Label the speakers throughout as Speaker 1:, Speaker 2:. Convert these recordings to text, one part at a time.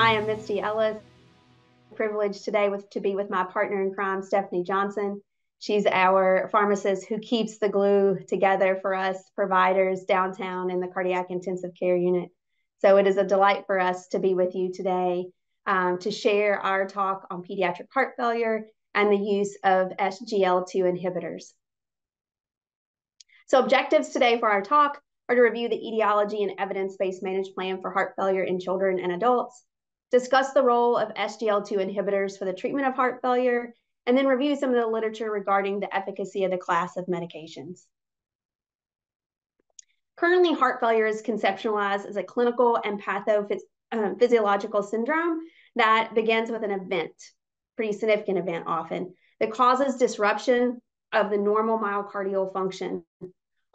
Speaker 1: Hi, I'm Misty Ellis. Privileged today to be with my partner in crime, Stephanie Johnson. She's our pharmacist who keeps the glue together for us providers downtown in the cardiac intensive care unit. So it is a delight for us to be with you today to share our talk on pediatric heart failure and the use of SGLT2 inhibitors. So objectives today for our talk are to review the etiology and evidence-based managed plan for heart failure in children and adults, discuss the role of SGLT2 inhibitors for the treatment of heart failure, and then review some of the literature regarding the efficacy of the class of medications. Currently, heart failure is conceptualized as a clinical and pathophysiological syndrome that begins with an event, pretty significant event often, that causes disruption of the normal myocardial function.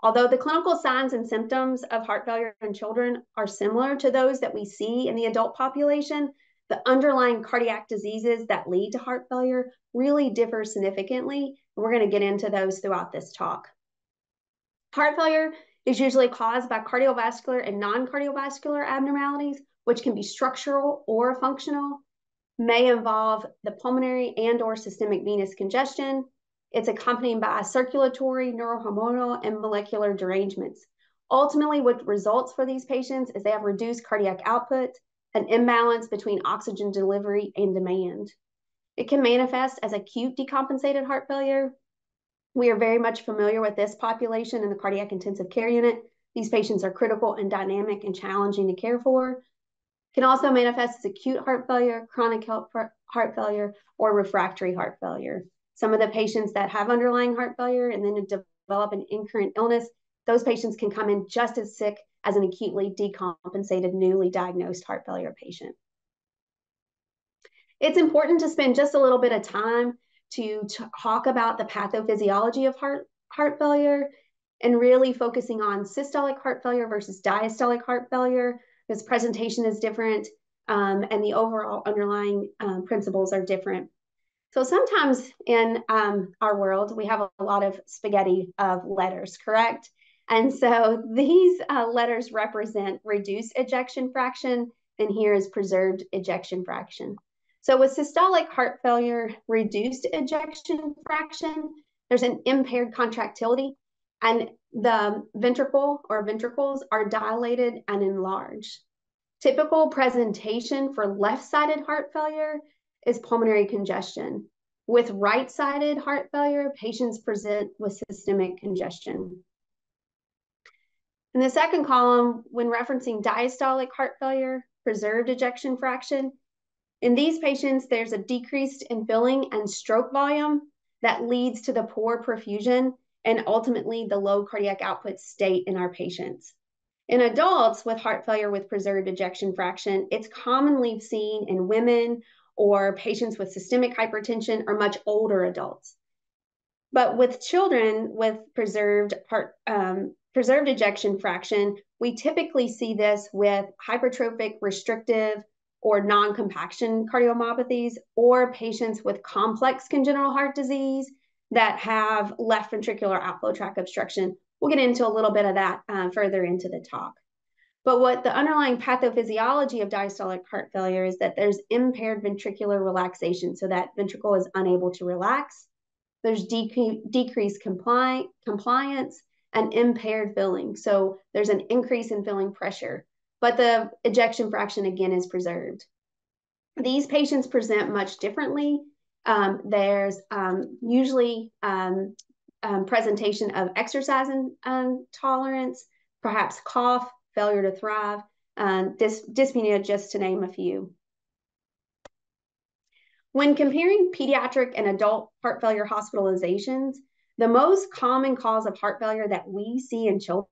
Speaker 1: Although the clinical signs and symptoms of heart failure in children are similar to those that we see in the adult population, the underlying cardiac diseases that lead to heart failure really differ significantly. We're going to get into those throughout this talk. Heart failure is usually caused by cardiovascular and non-cardiovascular abnormalities, which can be structural or functional, may involve the pulmonary and/or systemic venous congestion. It's accompanied by circulatory, neurohormonal, and molecular derangements. Ultimately, what results for these patients is they have reduced cardiac output, an imbalance between oxygen delivery and demand. It can manifest as acute decompensated heart failure. We are very much familiar with this population in the cardiac intensive care unit. These patients are critical and dynamic and challenging to care for. It can also manifest as acute heart failure, chronic heart failure, or refractory heart failure. Some of the patients that have underlying heart failure and then develop an incurrent illness, those patients can come in just as sick as an acutely decompensated, newly diagnosed heart failure patient. It's important to spend just a little bit of time to talk about the pathophysiology of heart failure and really focusing on systolic heart failure versus diastolic heart failure. This presentation is different and the overall underlying principles are different. So sometimes in our world, we have a lot of spaghetti of letters, correct? And so these letters represent reduced ejection fraction, and here is preserved ejection fraction. So with systolic heart failure, reduced ejection fraction, there's an impaired contractility, and the ventricle or ventricles are dilated and enlarged. Typical presentation for left-sided heart failure is pulmonary congestion. With right-sided heart failure, patients present with systemic congestion. In the second column, when referencing diastolic heart failure, preserved ejection fraction, in these patients, there's a decrease in filling and stroke volume that leads to the poor perfusion and ultimately the low cardiac output state in our patients. In adults with heart failure with preserved ejection fraction, it's commonly seen in women or patients with systemic hypertension or much older adults. But with children with preserved ejection fraction, we typically see this with hypertrophic, restrictive, or non-compaction cardiomyopathies, or patients with complex congenital heart disease that have left ventricular outflow tract obstruction. We'll get into a little bit of that further into the talk. But what the underlying pathophysiology of diastolic heart failure is that there's impaired ventricular relaxation, so that ventricle is unable to relax. There's decreased compliance and impaired filling. So there's an increase in filling pressure, but the ejection fraction again is preserved. These patients present much differently. There's usually presentation of exercise intolerance, perhaps cough, failure to thrive, dyspnea, just to name a few. When comparing pediatric and adult heart failure hospitalizations, the most common cause of heart failure that we see in children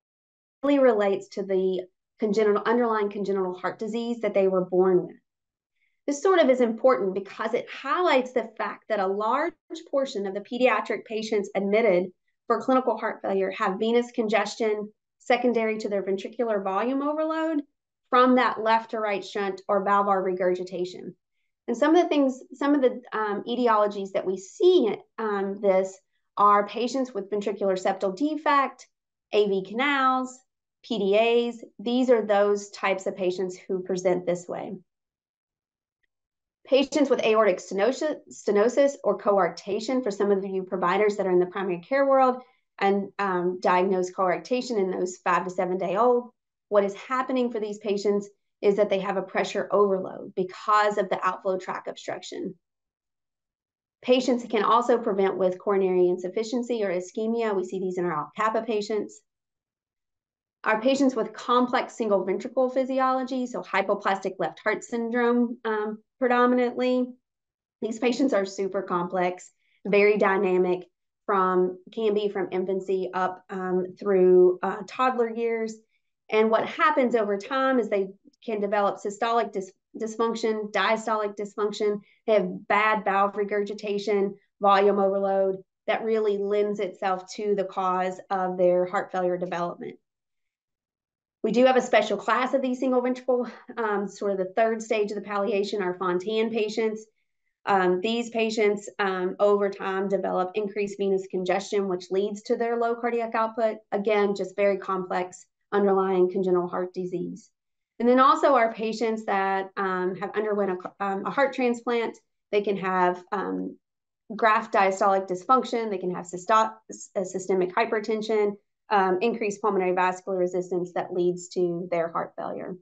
Speaker 1: really relates to the underlying congenital heart disease that they were born with. This sort of is important because it highlights the fact that a large portion of the pediatric patients admitted for clinical heart failure have venous congestion secondary to their ventricular volume overload from that left to right shunt or valvular regurgitation. And some of the etiologies that we see this are patients with ventricular septal defect, AV canals, PDAs. These are those types of patients who present this way. Patients with aortic stenosis or coarctation, for some of you providers that are in the primary care world and diagnose coarctation in those 5 to 7 day old, what is happening for these patients is that they have a pressure overload because of the outflow tract obstruction. Patients can also present with coronary insufficiency or ischemia. We see these in our Kappa patients. Our patients with complex single ventricle physiology, so hypoplastic left heart syndrome predominantly. These patients are super complex, very dynamic, can be from infancy up through toddler years. And what happens over time is they can develop systolic dysfunction, diastolic dysfunction. They have bad valve regurgitation, volume overload that really lends itself to the cause of their heart failure development. We do have a special class of these single ventricle, sort of the third stage of the palliation, our Fontan patients. These patients over time develop increased venous congestion, which leads to their low cardiac output. Again, just very complex underlying congenital heart disease. And then also our patients that have underwent a heart transplant, they can have graft diastolic dysfunction, they can have systemic hypertension, increased pulmonary vascular resistance that leads to their heart failure.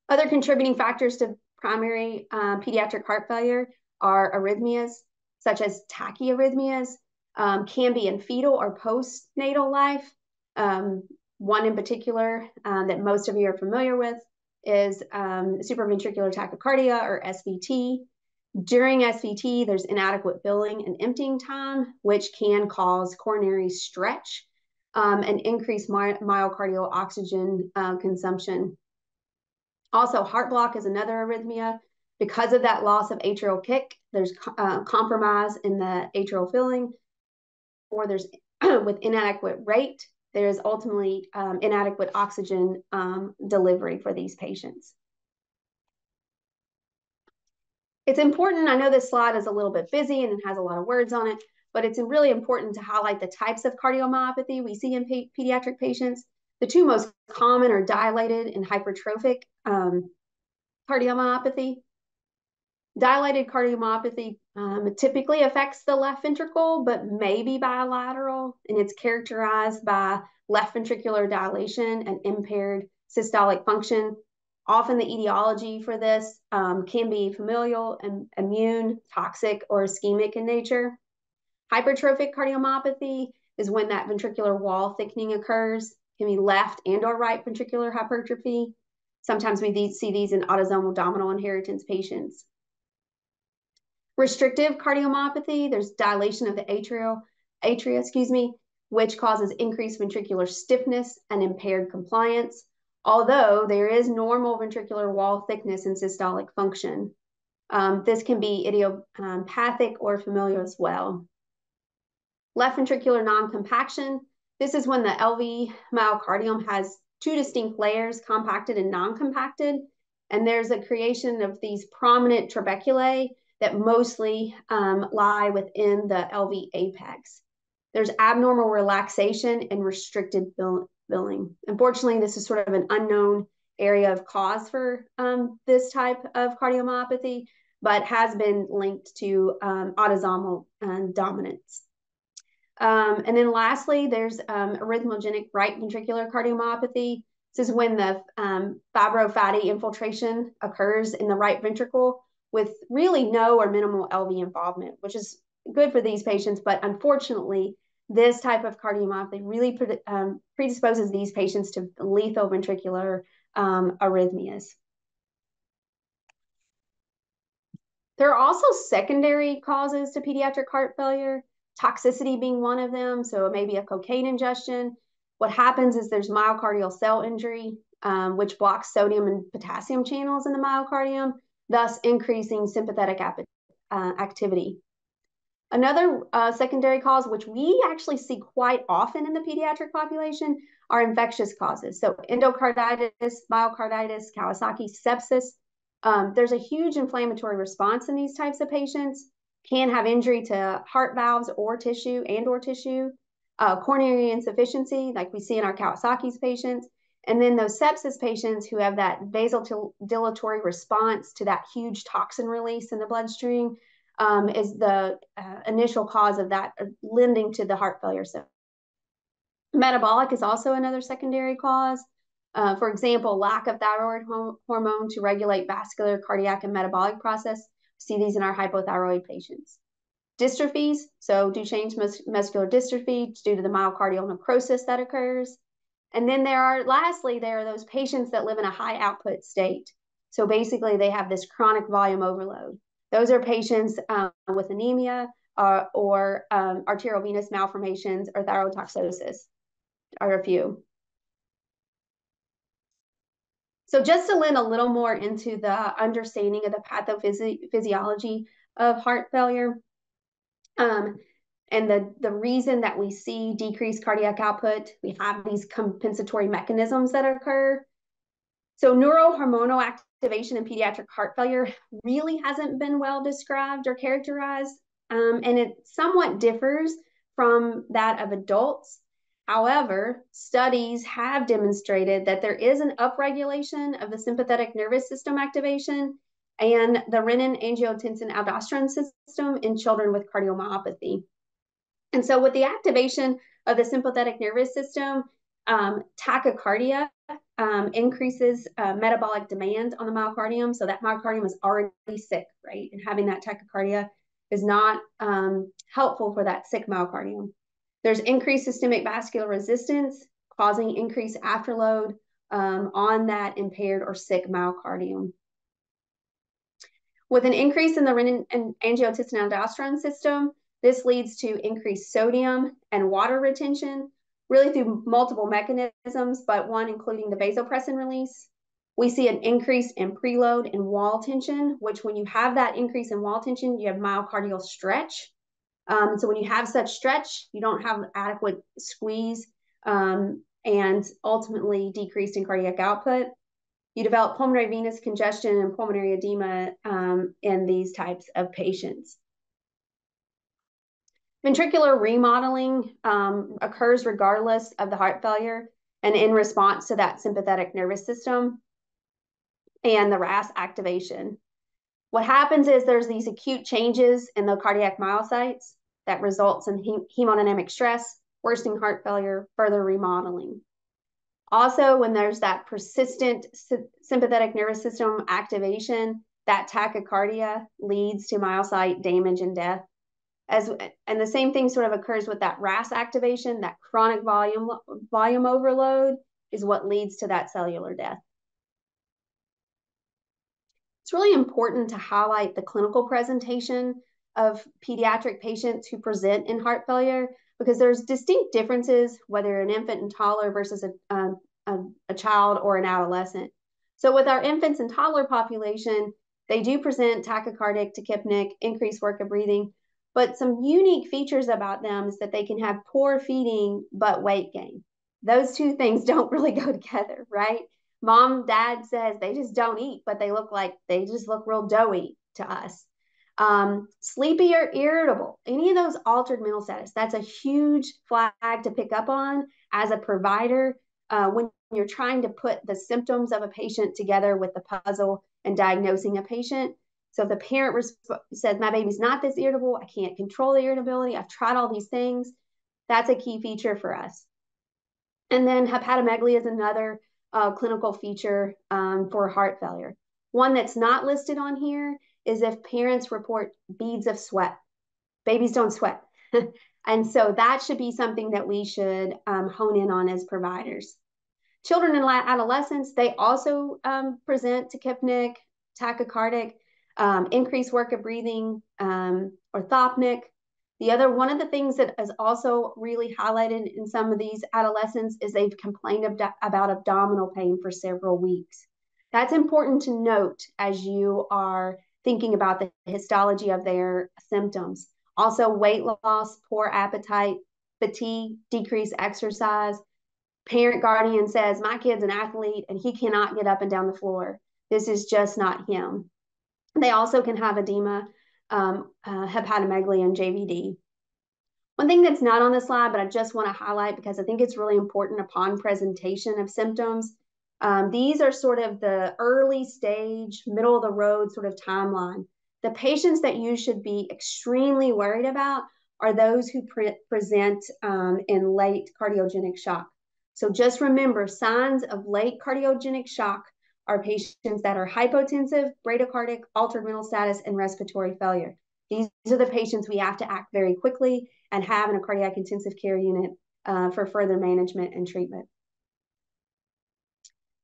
Speaker 1: Other contributing factors to primary pediatric heart failure are arrhythmias, such as tachyarrhythmias, can be in fetal or postnatal life. One in particular that most of you are familiar with is supraventricular tachycardia, or SVT. During SVT, there's inadequate filling and emptying time, which can cause coronary stretch and increased myocardial oxygen consumption. Also, heart block is another arrhythmia. Because of that loss of atrial kick, there's compromise in the atrial filling, or there's with inadequate rate, there's ultimately inadequate oxygen delivery for these patients. It's important, I know this slide is a little bit busy and it has a lot of words on it, but it's really important to highlight the types of cardiomyopathy we see in pediatric patients. The two most common are dilated and hypertrophic cardiomyopathy. Dilated cardiomyopathy typically affects the left ventricle, but may be bilateral, and it's characterized by left ventricular dilation and impaired systolic function. Often the etiology for this can be familial and immune, toxic, or ischemic in nature. Hypertrophic cardiomyopathy is when that ventricular wall thickening occurs. It can be left and or right ventricular hypertrophy. Sometimes we see these in autosomal dominant inheritance patients. Restrictive cardiomyopathy, there's dilation of the atria, which causes increased ventricular stiffness and impaired compliance, although there is normal ventricular wall thickness and systolic function. This can be idiopathic or familial as well. Left ventricular non-compaction, this is when the LV myocardium has two distinct layers, compacted and non-compacted, and there's a creation of these prominent trabeculae that mostly lie within the LV apex. There's abnormal relaxation and restricted filling. Unfortunately, this is sort of an unknown area of cause for this type of cardiomyopathy, but has been linked to autosomal dominance. And then lastly, there's arrhythmogenic right ventricular cardiomyopathy. This is when the fibrofatty infiltration occurs in the right ventricle with really no or minimal LV involvement, which is good for these patients. But unfortunately, this type of cardiomyopathy really predisposes these patients to lethal ventricular arrhythmias. There are also secondary causes to pediatric heart failure, toxicity being one of them. So it may be a cocaine ingestion. What happens is there's myocardial cell injury, which blocks sodium and potassium channels in the myocardium, thus increasing sympathetic activity. Another secondary cause, which we actually see quite often in the pediatric population, are infectious causes. So endocarditis, myocarditis, Kawasaki, sepsis. There's a huge inflammatory response in these types of patients, can have injury to heart valves or tissue, coronary insufficiency, like we see in our Kawasaki's patients, And then those sepsis patients who have that vasodilatory response to that huge toxin release in the bloodstream is the initial cause of that, lending to the heart failure. So metabolic is also another secondary cause. For example, lack of thyroid hormone to regulate vascular, cardiac, and metabolic process. We see these in our hypothyroid patients. Dystrophies, so Duchenne's muscular dystrophy due to the myocardial necrosis that occurs. And then lastly, there are those patients that live in a high output state. So basically they have this chronic volume overload. Those are patients with anemia or arterial venous malformations or thyrotoxicosis are a few. So just to lend a little more into the understanding of the pathophysiology of heart failure, and the reason that we see decreased cardiac output, we have these compensatory mechanisms that occur. So neurohormonal activation in pediatric heart failure really hasn't been well described or characterized, and it somewhat differs from that of adults. However, studies have demonstrated that there is an upregulation of the sympathetic nervous system activation and the renin-angiotensin-aldosterone system in children with cardiomyopathy. And so with the activation of the sympathetic nervous system, tachycardia increases metabolic demand on the myocardium. So that myocardium is already sick, right? And having that tachycardia is not helpful for that sick myocardium. There's increased systemic vascular resistance, causing increased afterload on that impaired or sick myocardium. With an increase in the renin-angiotensin-aldosterone system, this leads to increased sodium and water retention, really through multiple mechanisms, but one including the vasopressin release. We see an increase in preload and wall tension, which when you have that increase in wall tension, you have myocardial stretch. So when you have such stretch, you don't have adequate squeeze and ultimately decreased in cardiac output. You develop pulmonary venous congestion and pulmonary edema in these types of patients. Ventricular remodeling occurs regardless of the heart failure and in response to that sympathetic nervous system and the RAS activation. What happens is there's these acute changes in the cardiac myocytes that results in hemodynamic stress, worsening heart failure, further remodeling. Also, when there's that persistent sympathetic nervous system activation, that tachycardia leads to myocyte damage and death. And the same thing sort of occurs with that RAS activation, that chronic volume overload is what leads to that cellular death. It's really important to highlight the clinical presentation of pediatric patients who present in heart failure because there's distinct differences whether an infant and toddler versus a child or an adolescent. So with our infants and toddler population, they do present tachycardic, tachypnic, increased work of breathing, but some unique features about them is that they can have poor feeding but weight gain. Those two things don't really go together, right? Mom, dad says they just don't eat, but they just look real doughy to us. Sleepy or irritable, any of those altered mental status, that's a huge flag to pick up on as a provider when you're trying to put the symptoms of a patient together with the puzzle and diagnosing a patient. So if the parent says, my baby's not this irritable, I can't control the irritability, I've tried all these things, that's a key feature for us. And then hepatomegaly is another clinical feature for heart failure. One that's not listed on here is if parents report beads of sweat. Babies don't sweat. And so that should be something that we should hone in on as providers. Children and adolescents, they also present tachypnic, tachycardic, increased work of breathing, orthopnic. One of the things that is also really highlighted in some of these adolescents is they've complained about abdominal pain for several weeks. That's important to note as you are thinking about the histology of their symptoms. Also, weight loss, poor appetite, fatigue, decreased exercise. Parent guardian says, my kid's an athlete and he cannot get up and down the floor. This is just not him. They also can have edema, hepatomegaly, and JVD. One thing that's not on the slide, but I just want to highlight because I think it's really important upon presentation of symptoms. These are sort of the early stage, middle of the road sort of timeline. The patients that you should be extremely worried about are those who present in late cardiogenic shock. So just remember, signs of late cardiogenic shock are patients that are hypotensive, bradycardic, altered mental status, and respiratory failure. These are the patients we have to act very quickly and have in a cardiac intensive care unit for further management and treatment.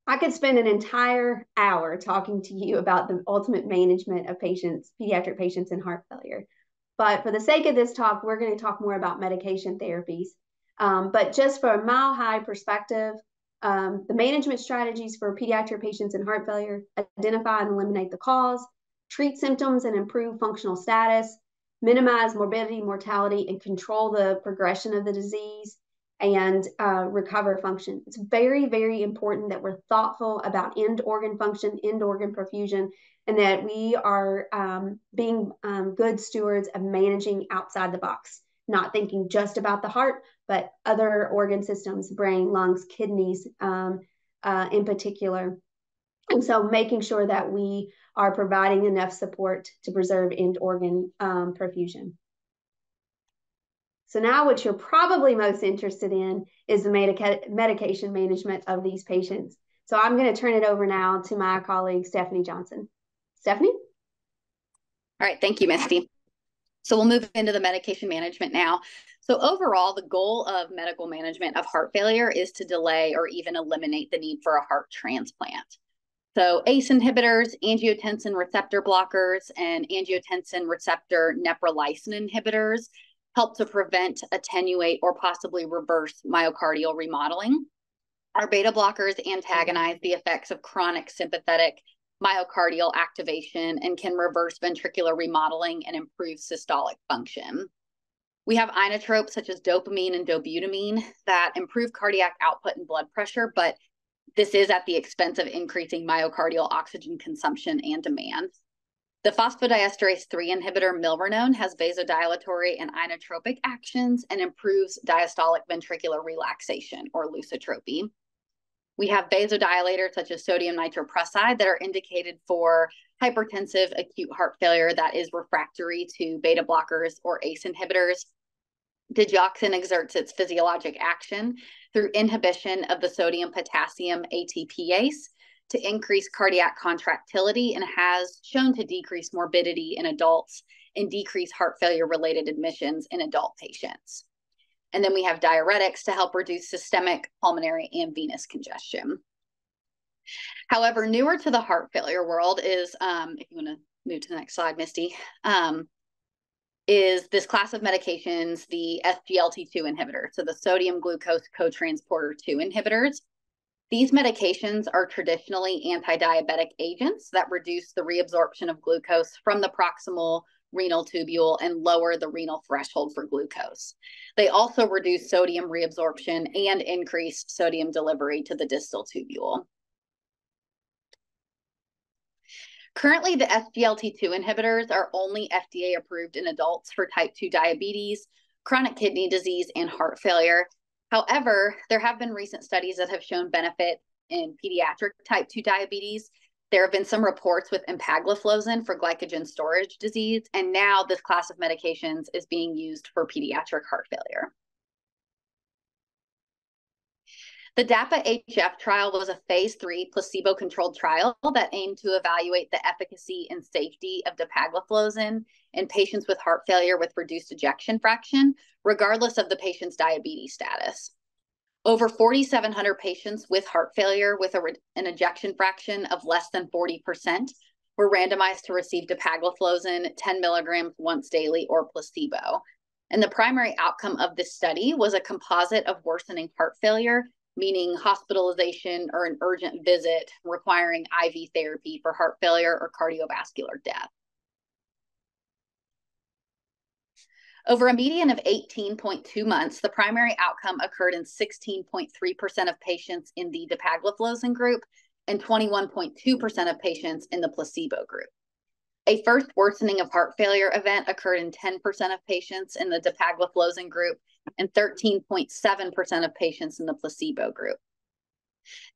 Speaker 1: I could spend an entire hour talking to you about the ultimate management of patients, pediatric patients in heart failure. But for the sake of this talk, we're going to talk more about medication therapies. But just for a mile high perspective, the management strategies for pediatric patients in heart failure: identify and eliminate the cause, treat symptoms and improve functional status, minimize morbidity, mortality, and control the progression of the disease, and recover function. It's very, very important that we're thoughtful about end organ function, end organ perfusion, and that we are being good stewards of managing outside the box, not thinking just about the heart, but other organ systems, brain, lungs, kidneys in particular. And so making sure that we are providing enough support to preserve end organ perfusion. So now what you're probably most interested in is the medication management of these patients. So I'm going to turn it over now to my colleague, Stephanie Johnson. Stephanie?
Speaker 2: All right, thank you, Misty. So we'll move into the medication management now. So overall, the goal of medical management of heart failure is to delay or even eliminate the need for a heart transplant. So ACE inhibitors, angiotensin receptor blockers, and angiotensin receptor neprilysin inhibitors help to prevent, attenuate, or possibly reverse myocardial remodeling. Our beta blockers antagonize the effects of chronic sympathetic myocardial activation and can reverse ventricular remodeling and improve systolic function. We have inotropes such as dopamine and dobutamine that improve cardiac output and blood pressure, but this is at the expense of increasing myocardial oxygen consumption and demand. The phosphodiesterase 3 inhibitor milrinone has vasodilatory and inotropic actions and improves diastolic ventricular relaxation, or lusitropy. We have vasodilators such as sodium nitroprusside that are indicated for hypertensive acute heart failure that is refractory to beta blockers or ACE inhibitors. Digoxin exerts its physiologic action through inhibition of the sodium-potassium ATPase to increase cardiac contractility and has shown to decrease morbidity in adults and decrease heart failure-related admissions in adult patients. And then we have diuretics to help reduce systemic, pulmonary, and venous congestion. However, newer to the heart failure world is, if you want to move to the next slide, Misty, is this class of medications, the SGLT2 inhibitor, so the sodium glucose cotransporter 2 inhibitors. These medications are traditionally anti-diabetic agents that reduce the reabsorption of glucose from the proximal renal tubule and lower the renal threshold for glucose. They also reduce sodium reabsorption and increase sodium delivery to the distal tubule. Currently, the SGLT2 inhibitors are only FDA approved in adults for type 2 diabetes, chronic kidney disease, and heart failure. However, there have been recent studies that have shown benefit in pediatric type 2 diabetes. There have been some reports with empagliflozin for glycogen storage disease, and now this class of medications is being used for pediatric heart failure. The DAPA-HF trial was a phase 3 placebo-controlled trial that aimed to evaluate the efficacy and safety of dapagliflozin in patients with heart failure with reduced ejection fraction, regardless of the patient's diabetes status. Over 4,700 patients with heart failure with an ejection fraction of less than 40% were randomized to receive dapagliflozin 10 milligrams once daily or placebo. And the primary outcome of this study was a composite of worsening heart failure, meaning hospitalization or an urgent visit requiring IV therapy for heart failure or cardiovascular death. Over a median of 18.2 months, the primary outcome occurred in 16.3% of patients in the dapagliflozin group and 21.2% of patients in the placebo group. A first worsening of heart failure event occurred in 10% of patients in the dapagliflozin group and 13.7% of patients in the placebo group.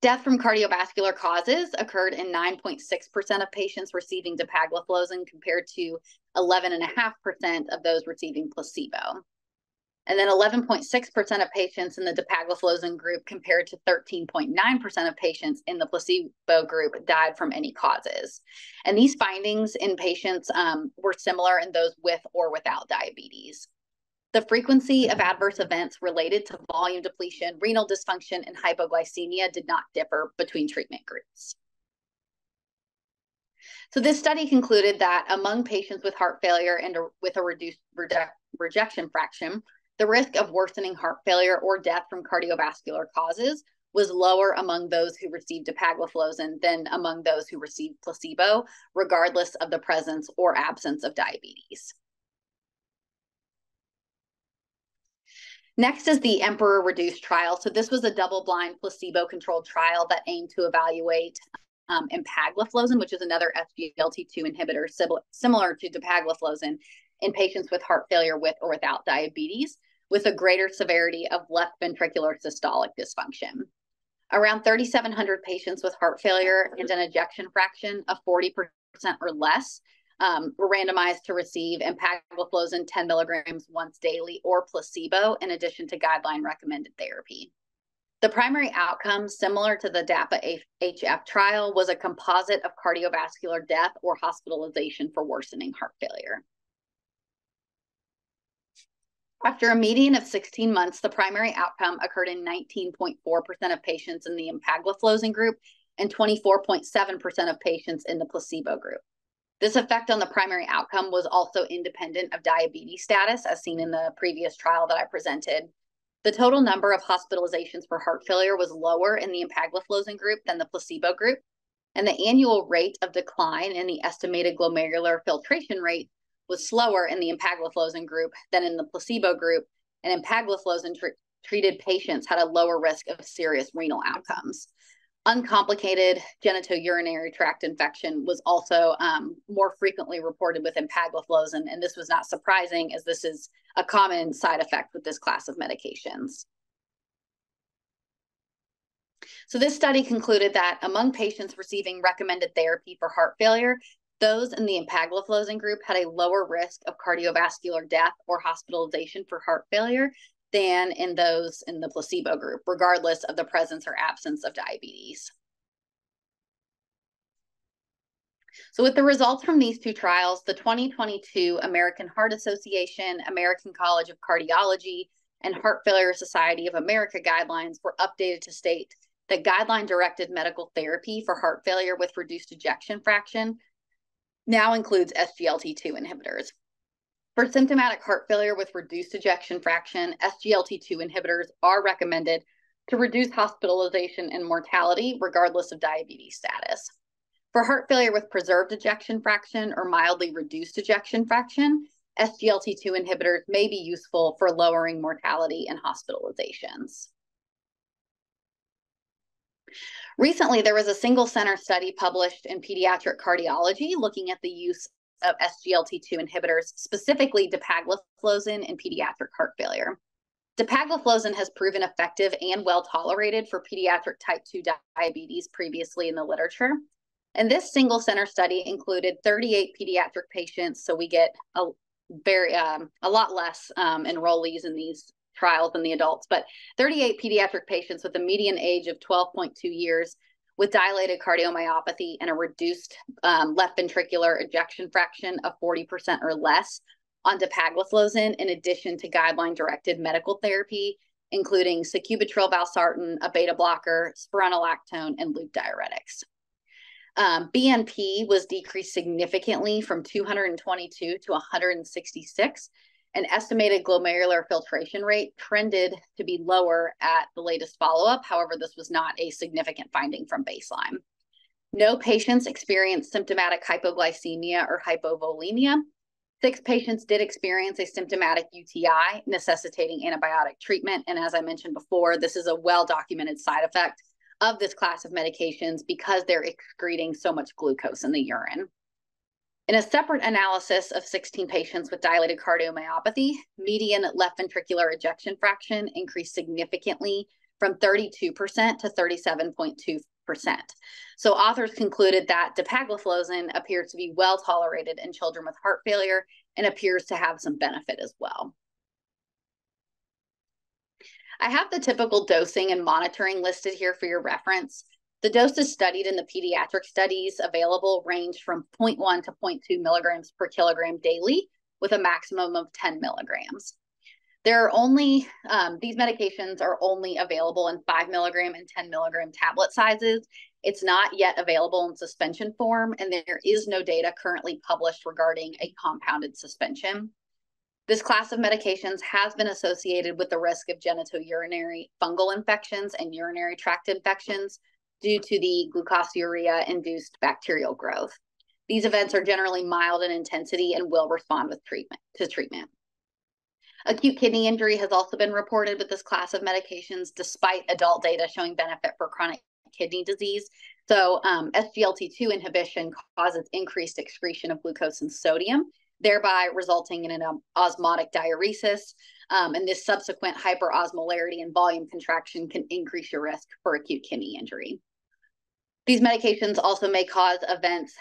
Speaker 2: Death from cardiovascular causes occurred in 9.6% of patients receiving dapagliflozin compared to 11.5% of those receiving placebo. And then 11.6% of patients in the dapagliflozin group compared to 13.9% of patients in the placebo group died from any causes. And these findings in patients were similar in those with or without diabetes. The frequency of adverse events related to volume depletion, renal dysfunction, and hypoglycemia did not differ between treatment groups. So this study concluded that among patients with heart failure and with a reduced rejection fraction, the risk of worsening heart failure or death from cardiovascular causes was lower among those who received dapagliflozin than among those who received placebo, regardless of the presence or absence of diabetes. Next is the Emperor Reduced trial. So this was a double-blind placebo-controlled trial that aimed to evaluate empagliflozin, which is another SGLT2 inhibitor similar to dapagliflozin, in patients with heart failure with or without diabetes, with a greater severity of left ventricular systolic dysfunction. Around 3,700 patients with heart failure and an ejection fraction of 40% or less were randomized to receive empagliflozin 10 milligrams once daily or placebo, in addition to guideline recommended therapy. The primary outcome, similar to the DAPA-HF trial, was a composite of cardiovascular death or hospitalization for worsening heart failure. After a median of 16 months, the primary outcome occurred in 19.4% of patients in the empagliflozin group and 24.7% of patients in the placebo group. This effect on the primary outcome was also independent of diabetes status, as seen in the previous trial that I presented. The total number of hospitalizations for heart failure was lower in the empagliflozin group than the placebo group, and the annual rate of decline in the estimated glomerular filtration rate was slower in the empagliflozin group than in the placebo group, and empagliflozin treated patients had a lower risk of serious renal outcomes. Uncomplicated genitourinary tract infection was also more frequently reported with empagliflozin, and this was not surprising, as this is a common side effect with this class of medications. So this study concluded that among patients receiving recommended therapy for heart failure, those in the empagliflozin group had a lower risk of cardiovascular death or hospitalization for heart failure than in those in the placebo group, regardless of the presence or absence of diabetes. So with the results from these two trials, the 2022 American Heart Association, American College of Cardiology, and Heart Failure Society of America guidelines were updated to state that guideline-directed medical therapy for heart failure with reduced ejection fraction now includes SGLT2 inhibitors. For symptomatic heart failure with reduced ejection fraction, SGLT2 inhibitors are recommended to reduce hospitalization and mortality regardless of diabetes status. For heart failure with preserved ejection fraction or mildly reduced ejection fraction, SGLT2 inhibitors may be useful for lowering mortality and hospitalizations. Recently, there was a single center study published in Pediatric Cardiology looking at the use of SGLT2 inhibitors, specifically dapagliflozin in pediatric heart failure. Dapagliflozin has proven effective and well tolerated for pediatric type 2 diabetes previously in the literature. And this single center study included 38 pediatric patients, so we get a lot less enrollees in these trials than the adults, but 38 pediatric patients with a median age of 12.2 years with dilated cardiomyopathy and a reduced left ventricular ejection fraction of 40% or less on dapagliflozin, in addition to guideline-directed medical therapy, including sacubitril valsartan, a beta blocker, spironolactone, and loop diuretics. BNP was decreased significantly from 222 to 166. An estimated glomerular filtration rate trended to be lower at the latest follow-up. However, this was not a significant finding from baseline. No patients experienced symptomatic hypoglycemia or hypovolemia. 6 patients did experience a symptomatic UTI necessitating antibiotic treatment. And as I mentioned before, this is a well-documented side effect of this class of medications because they're excreting so much glucose in the urine. In a separate analysis of 16 patients with dilated cardiomyopathy, median left ventricular ejection fraction increased significantly from 32% to 37.2%. So authors concluded that dapagliflozin appears to be well tolerated in children with heart failure and appears to have some benefit as well. I have the typical dosing and monitoring listed here for your reference. The doses studied in the pediatric studies available range from 0.1 to 0.2 milligrams per kilogram daily, with a maximum of 10 milligrams. There are only, these medications are only available in 5 milligram and 10 milligram tablet sizes. It's not yet available in suspension form, and there is no data currently published regarding a compounded suspension. This class of medications has been associated with the risk of genitourinary fungal infections and urinary tract infections due to the glucosuria-induced bacterial growth. These events are generally mild in intensity and will respond with treatment. Acute kidney injury has also been reported with this class of medications, despite adult data showing benefit for chronic kidney disease. So SGLT2 inhibition causes increased excretion of glucose and sodium, thereby resulting in an osmotic diuresis. And this subsequent hyperosmolarity and volume contraction can increase your risk for acute kidney injury. These medications also may cause events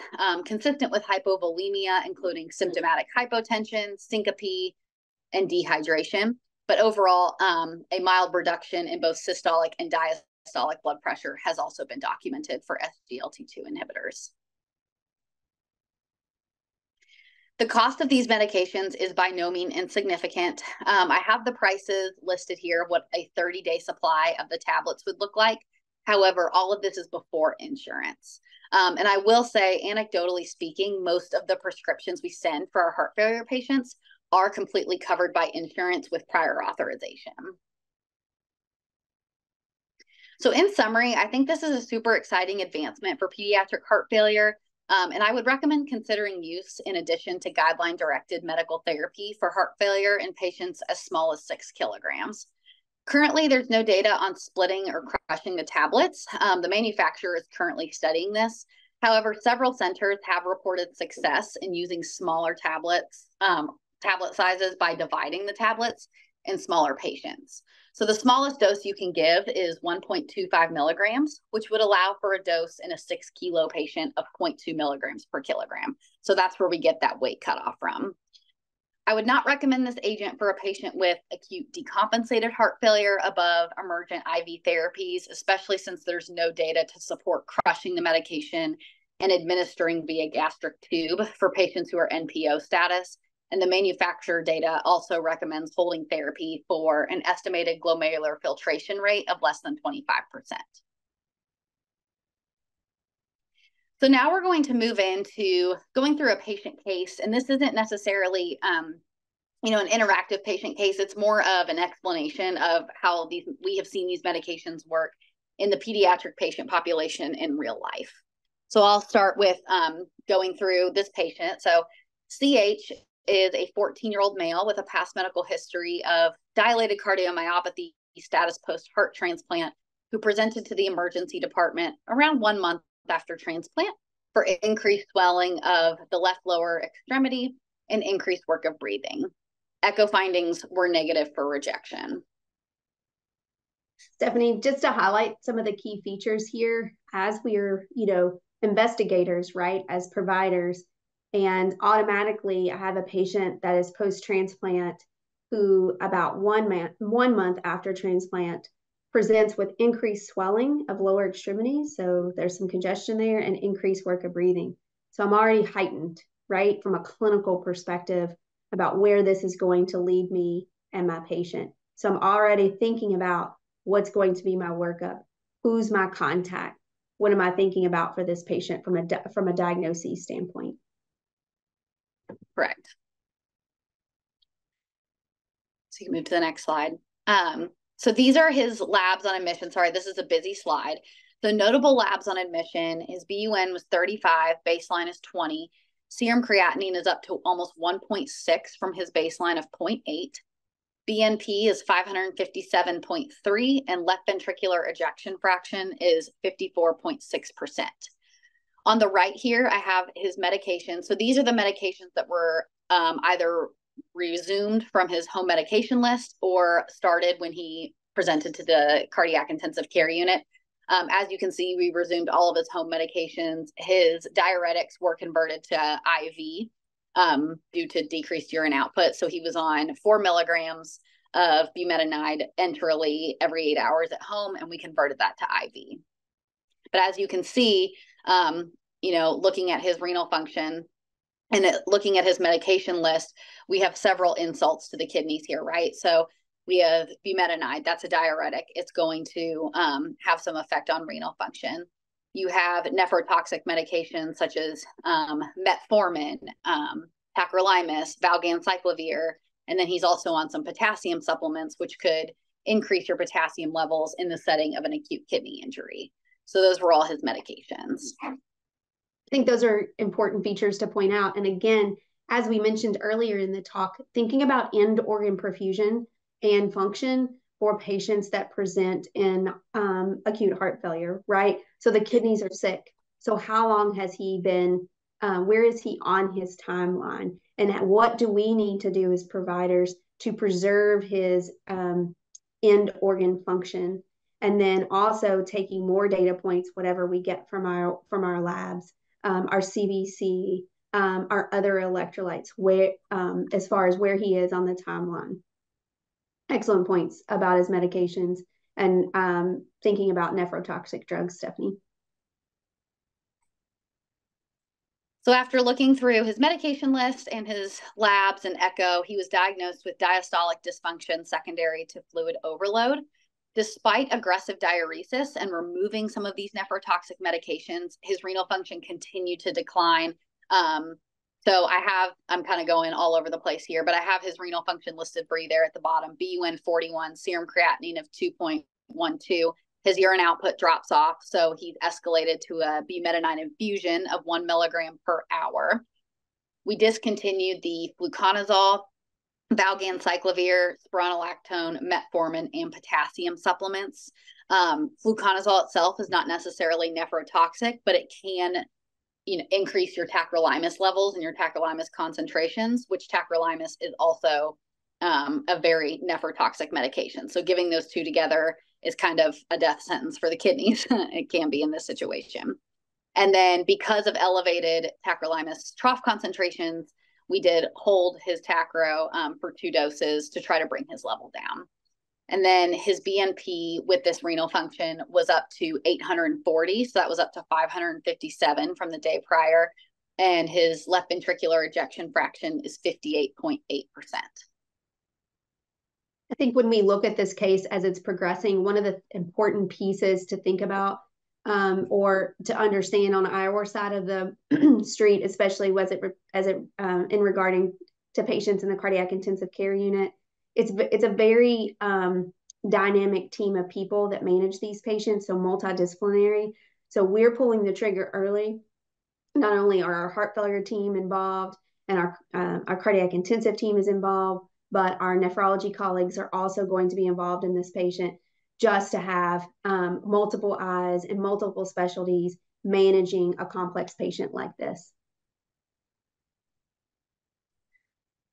Speaker 2: consistent with hypovolemia, including symptomatic hypotension, syncope, and dehydration. But overall, a mild reduction in both systolic and diastolic blood pressure has also been documented for SGLT2 inhibitors. The cost of these medications is by no means insignificant. I have the prices listed here of what a 30-day supply of the tablets would look like. However, all of this is before insurance. And I will say, anecdotally speaking, most of the prescriptions we send for our heart failure patients are completely covered by insurance with prior authorization. So in summary, I think this is a super exciting advancement for pediatric heart failure. And I would recommend considering use in addition to guideline-directed medical therapy for heart failure in patients as small as 6 kilograms. Currently, there's no data on splitting or crushing the tablets. The manufacturer is currently studying this. However, several centers have reported success in using smaller tablet sizes by dividing the tablets in smaller patients. So the smallest dose you can give is 1.25 milligrams, which would allow for a dose in a 6 kilo patient of 0.2 milligrams per kilogram. So that's where we get that weight cutoff from. I would not recommend this agent for a patient with acute decompensated heart failure above emergent IV therapies, especially since there's no data to support crushing the medication and administering via gastric tube for patients who are NPO status. And the manufacturer data also recommends holding therapy for an estimated glomerular filtration rate of less than 25%. So now we're going to move into going through a patient case, and this isn't necessarily, an interactive patient case. It's more of an explanation of how we have seen these medications work in the pediatric patient population in real life. So I'll start with going through this patient. So CH is a 14-year-old male with a past medical history of dilated cardiomyopathy status post-heart transplant, who presented to the emergency department around 1 month after transplant for increased swelling of the left lower extremity and increased work of breathing. Echo findings were negative for rejection.
Speaker 1: Stephanie, just to highlight some of the key features here, as we're, investigators, right, as providers, and automatically I have a patient that is post-transplant who about 1 month after transplant presents with increased swelling of lower extremities. So there's some congestion there and increased work of breathing. So I'm already heightened, right, from a clinical perspective about where this is going to lead me and my patient. So I'm already thinking about what's going to be my workup, who's my contact, what am I thinking about for this patient from a diagnosis standpoint.
Speaker 2: Correct. So you can move to the next slide. So these are his labs on admission. Sorry, this is a busy slide. So notable labs on admission, his BUN was 35, baseline is 20. Serum creatinine is up to almost 1.6 from his baseline of 0.8. BNP is 557.3, and left ventricular ejection fraction is 54.6%. On the right here, I have his medication. So these are the medications that were either resumed from his home medication list or started when he presented to the cardiac intensive care unit. As you can see, we resumed all of his home medications. His diuretics were converted to IV due to decreased urine output. So he was on 4 milligrams of bumetanide enterally every 8 hours at home, and we converted that to IV. But as you can see, looking at his renal function and looking at his medication list, we have several insults to the kidneys here, right? So we have bumetanide, that's a diuretic. It's going to have some effect on renal function. You have nephrotoxic medications such as metformin, tacrolimus, valganciclovir, and then he's also on some potassium supplements, which could increase your potassium levels in the setting of an acute kidney injury. So those were all his medications.
Speaker 1: I think those are important features to point out. And again, as we mentioned earlier in the talk, thinking about end organ perfusion and function for patients that present in acute heart failure, right? So the kidneys are sick. So how long has he been, where is he on his timeline? And what do we need to do as providers to preserve his end organ function? And then also taking more data points, whatever we get from our labs, our CBC, our other electrolytes, where as far as where he is on the timeline. Excellent points about his medications and thinking about nephrotoxic drugs, Stephanie.
Speaker 2: So after looking through his medication list and his labs and echo, he was diagnosed with diastolic dysfunction secondary to fluid overload. Despite aggressive diuresis and removing some of these nephrotoxic medications, his renal function continued to decline. So I'm kind of going all over the place here, but I have his renal function listed for you there at the bottom. BUN 41, serum creatinine of 2.12. His urine output drops off, so he's escalated to a bumetanide infusion of 1 milligram per hour. We discontinued the fluconazole, valganciclovir, spironolactone, metformin, and potassium supplements. Fluconazole itself is not necessarily nephrotoxic, but it can increase your tacrolimus levels and your tacrolimus concentrations, which tacrolimus is also a very nephrotoxic medication. So giving those two together is kind of a death sentence for the kidneys. It can be in this situation. And then because of elevated tacrolimus trough concentrations, we did hold his tacro for 2 doses to try to bring his level down. And then his BNP with this renal function was up to 840. So that was up to 557 from the day prior. And his left ventricular ejection fraction is 58.8%.
Speaker 1: I think when we look at this case as it's progressing, one of the important pieces to think about or to understand on our side of the street, especially in regarding to patients in the cardiac intensive care unit, it's a very dynamic team of people that manage these patients, so multidisciplinary. So we're pulling the trigger early. Not only are our heart failure team involved and our cardiac intensive team is involved, but our nephrology colleagues are also going to be involved in this patient, just to have multiple eyes and multiple specialties managing a complex patient like this.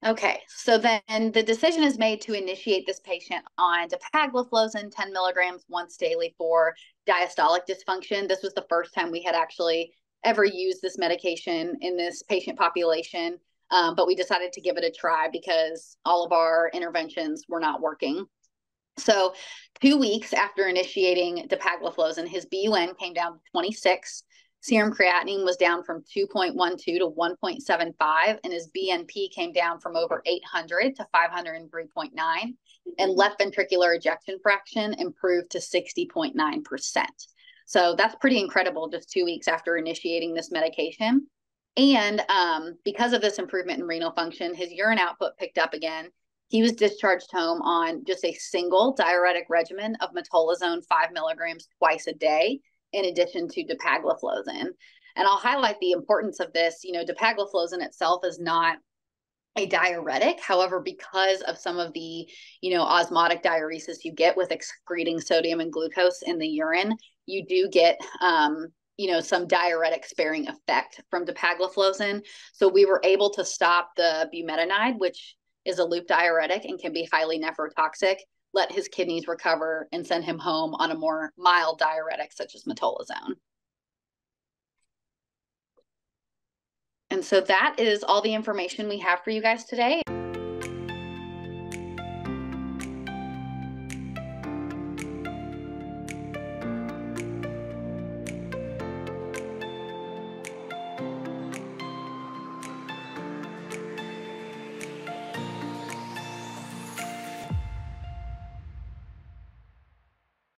Speaker 2: Okay, so then the decision is made to initiate this patient on dapagliflozin 10 milligrams once daily for diastolic dysfunction. This was the first time we had actually ever used this medication in this patient population, but we decided to give it a try because all of our interventions were not working. So 2 weeks after initiating dapagliflozin, his BUN came down to 26. Serum creatinine was down from 2.12 to 1.75, and his BNP came down from over 800 to 503.9, and left ventricular ejection fraction improved to 60.9%. So that's pretty incredible just 2 weeks after initiating this medication. And because of this improvement in renal function, his urine output picked up again. He was discharged home on just a single diuretic regimen of metolazone 5 milligrams twice a day, in addition to dapagliflozin. And I'll highlight the importance of this. Dapagliflozin itself is not a diuretic. However, because of some of the, osmotic diuresis you get with excreting sodium and glucose in the urine, you do get some diuretic sparing effect from dapagliflozin. So we were able to stop the bumetanide, which is a loop diuretic and can be highly nephrotoxic, let his kidneys recover, and send him home on a more mild diuretic such as metolazone. And so that is all the information we have for you guys today.